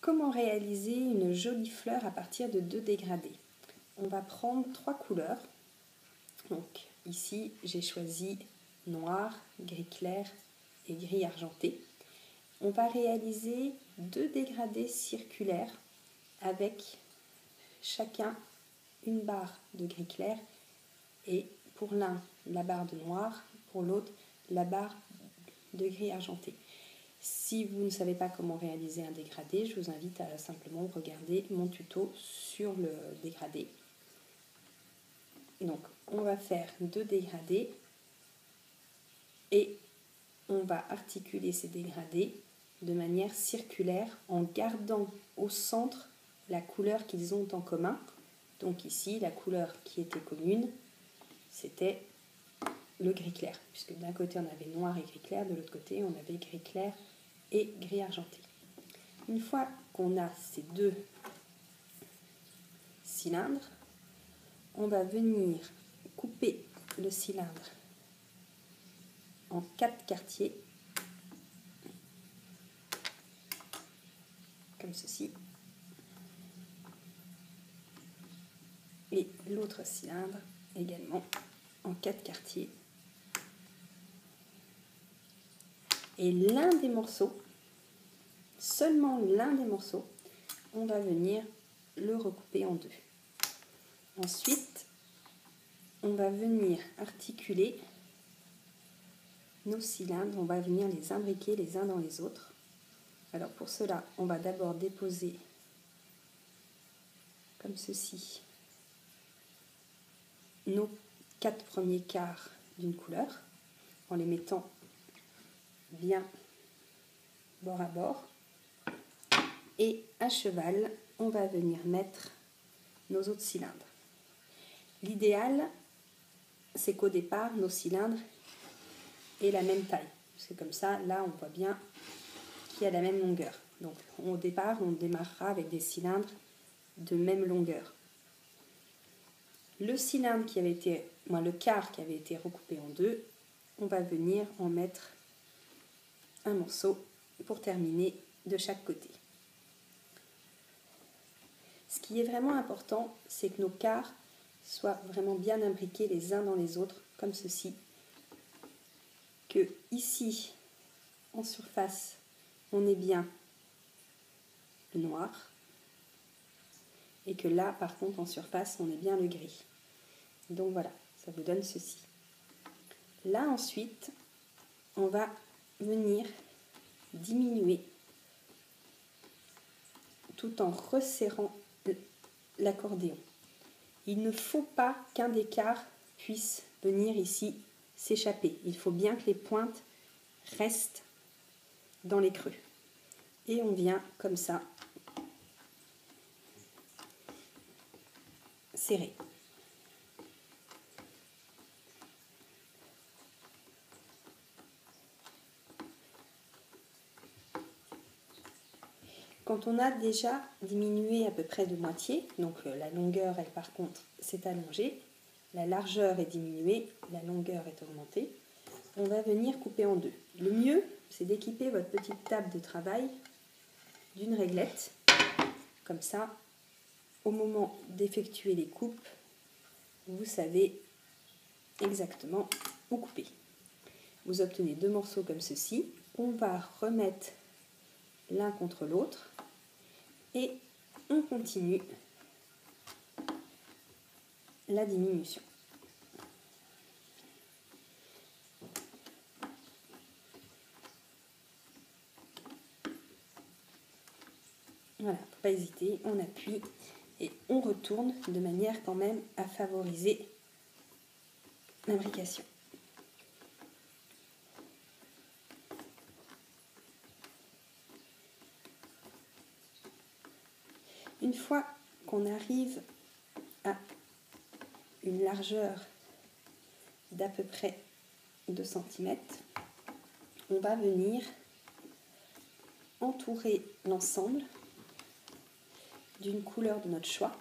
Comment réaliser une jolie fleur à partir de 2 dégradés? On va prendre 3 couleurs. Donc ici j'ai choisi noir, gris clair et gris argenté. On va réaliser 2 dégradés circulaires avec chacun une barre de gris clair et pour l'un la barre de noir, pour l'autre la barre de gris argenté. Si vous ne savez pas comment réaliser un dégradé, je vous invite à simplement regarder mon tuto sur le dégradé. Donc on va faire 2 dégradés et on va articuler ces dégradés de manière circulaire en gardant au centre la couleur qu'ils ont en commun. Donc ici, la couleur qui était commune, c'était le gris clair, puisque d'un côté on avait noir et gris clair, de l'autre côté on avait gris clair et gris argenté. Une fois qu'on a ces 2 cylindres, on va venir couper le cylindre en 4 quartiers, comme ceci, et l'autre cylindre également en 4 quartiers. Et l'un des morceaux, seulement l'un des morceaux, on va venir le recouper en 2. Ensuite, on va venir articuler nos cylindres, on va venir les imbriquer les uns dans les autres. Alors pour cela, on va d'abord déposer comme ceci nos 4 premiers quarts d'une couleur en les mettant bien bord à bord. Et à cheval, on va venir mettre nos autres cylindres. L'idéal, c'est qu'au départ, nos cylindres aient la même taille. Parce que comme ça, là, on voit bien qu'il y a la même longueur. Donc au départ, on démarrera avec des cylindres de même longueur. Le cylindre qui avait été, le quart qui avait été recoupé en 2, on va venir en mettre un morceau pour terminer de chaque côté. Ce qui est vraiment important, c'est que nos quarts soient vraiment bien imbriqués les uns dans les autres, comme ceci. Que ici, en surface, on ait bien le noir, et que là, par contre, en surface, on ait bien le gris. Donc voilà, ça vous donne ceci. Là, ensuite, on va venir diminuer tout en resserrant l'accordéon. Il ne faut pas qu'un des quarts puisse venir ici s'échapper. Il faut bien que les pointes restent dans les creux. Et on vient comme ça serrer. Quand on a déjà diminué à peu près de moitié, donc la longueur, elle par contre, s'est allongée, la largeur est diminuée, la longueur est augmentée, on va venir couper en 2. Le mieux, c'est d'équiper votre petite table de travail d'une réglette. Comme ça, au moment d'effectuer les coupes, vous savez exactement où couper. Vous obtenez 2 morceaux comme ceci. On va remettre l'un contre l'autre et on continue la diminution. Voilà, faut pas hésiter, on appuie et on retourne de manière quand même à favoriser l'imbrication. Une fois qu'on arrive à une largeur d'à peu près 2 cm, on va venir entourer l'ensemble d'une couleur de notre choix.